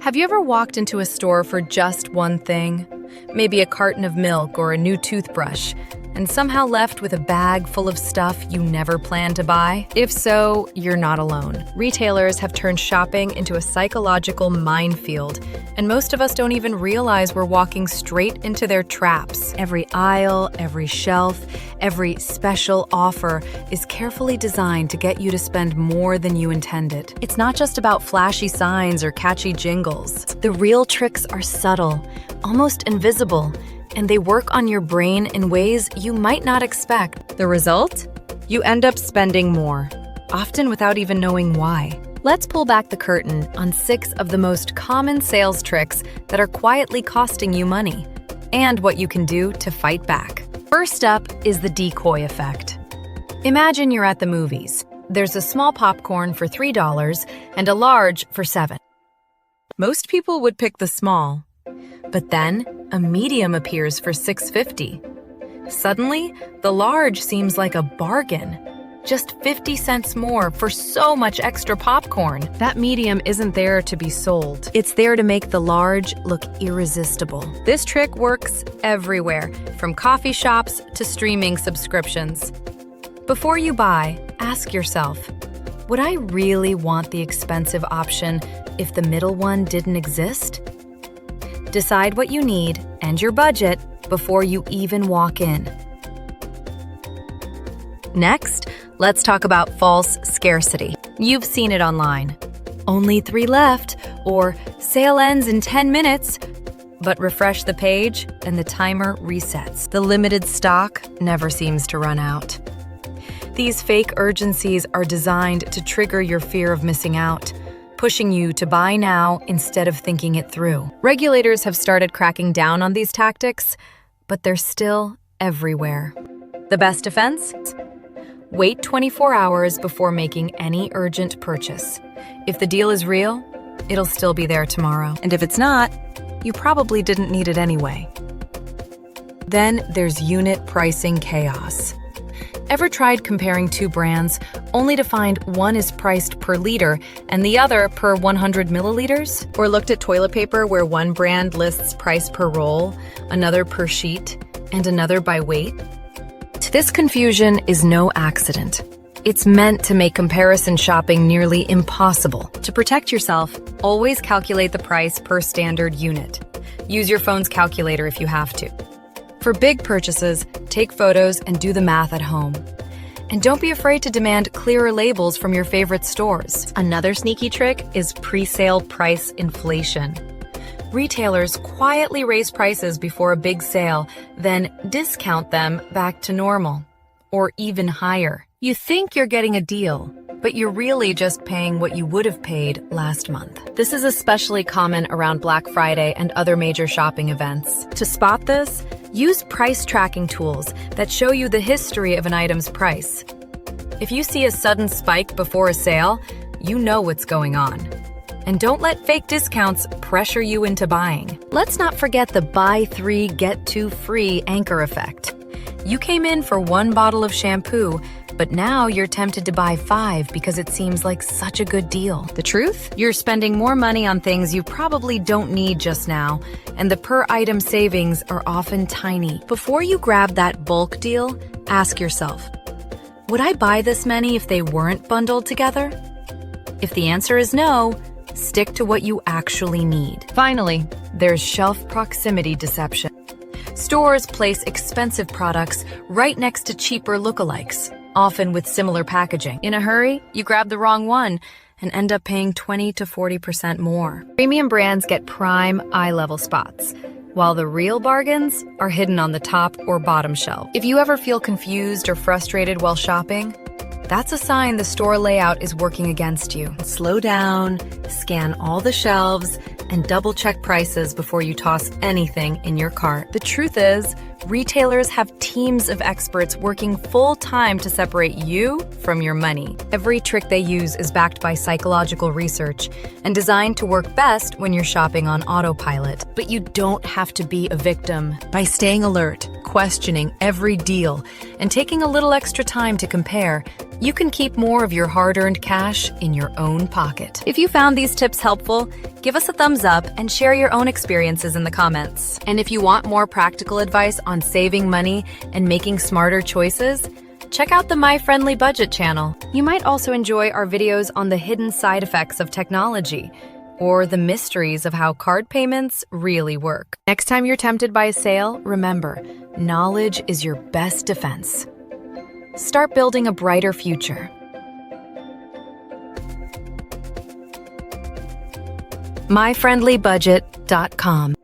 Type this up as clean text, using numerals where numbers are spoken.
Have you ever walked into a store for just one thing? Maybe a carton of milk or a new toothbrush, and somehow left with a bag full of stuff you never planned to buy? If so, you're not alone. Retailers have turned shopping into a psychological minefield, and most of us don't even realize we're walking straight into their traps. Every aisle, every shelf, every special offer is carefully designed to get you to spend more than you intended. It's not just about flashy signs or catchy jingles. The real tricks are subtle, almost invisible, and they work on your brain in ways you might not expect. The result? You end up spending more, often without even knowing why. Let's pull back the curtain on 6 of the most common sales tricks that are quietly costing you money, and what you can do to fight back. First up is the decoy effect. Imagine you're at the movies. There's a small popcorn for $3 and a large for $7. Most people would pick the small, but then a medium appears for $6.50. Suddenly, the large seems like a bargain. Just 50 cents more for so much extra popcorn. That medium isn't there to be sold. It's there to make the large look irresistible. This trick works everywhere, from coffee shops to streaming subscriptions. Before you buy, ask yourself, would I really want the expensive option if the middle one didn't exist? Decide what you need and your budget before you even walk in. Next, let's talk about false scarcity. You've seen it online. Only 3 left, or sale ends in 10 minutes. But refresh the page and the timer resets. The limited stock never seems to run out. These fake urgencies are designed to trigger your fear of missing out, pushing you to buy now instead of thinking it through. Regulators have started cracking down on these tactics, but they're still everywhere. The best defense? Wait 24 hours before making any urgent purchase. If the deal is real, it'll still be there tomorrow. And if it's not, you probably didn't need it anyway. Then there's unit pricing chaos. Ever tried comparing 2 brands only to find one is priced per liter and the other per 100 milliliters? Or looked at toilet paper where one brand lists price per roll, another per sheet, and another by weight? This confusion is no accident. It's meant to make comparison shopping nearly impossible. To protect yourself, always calculate the price per standard unit. Use your phone's calculator if you have to. For big purchases, take photos and do the math at home. And don't be afraid to demand clearer labels from your favorite stores. Another sneaky trick is pre-sale price inflation. Retailers quietly raise prices before a big sale, then discount them back to normal, or even higher. You think you're getting a deal, but you're really just paying what you would have paid last month. This is especially common around Black Friday and other major shopping events. To spot this, use price tracking tools that show you the history of an item's price. If you see a sudden spike before a sale, you know what's going on. And don't let fake discounts pressure you into buying. Let's not forget the buy 3, get 2 free anchor effect. You came in for 1 bottle of shampoo, but now you're tempted to buy 5 because it seems like such a good deal. The truth? You're spending more money on things you probably don't need just now, and the per-item savings are often tiny. Before you grab that bulk deal, ask yourself, would I buy this many if they weren't bundled together? If the answer is no, stick to what you actually need. Finally, there's shelf proximity deception. Stores place expensive products right next to cheaper lookalikes, often with similar packaging. In a hurry, you grab the wrong one and end up paying 20 to 40% more. Premium brands get prime eye-level spots, while the real bargains are hidden on the top or bottom shelf. If you ever feel confused or frustrated while shopping, that's a sign the store layout is working against you. Slow down, scan all the shelves, and double-check prices before you toss anything in your cart. The truth is, Retailers have teams of experts working full-time to separate you from your money. Every trick they use is backed by psychological research and designed to work best when you're shopping on autopilot. But you don't have to be a victim. By staying alert, questioning every deal, and taking a little extra time to compare, you can keep more of your hard-earned cash in your own pocket. If you found these tips helpful, give us a thumbs up and share your own experiences in the comments. And if you want more practical advice on saving money and making smarter choices, check out the MyFriendlyBudget channel. You might also enjoy our videos on the hidden side effects of technology or the mysteries of how card payments really work. Next time you're tempted by a sale, remember, knowledge is your best defense. Start building a brighter future. MyFriendlyBudget.com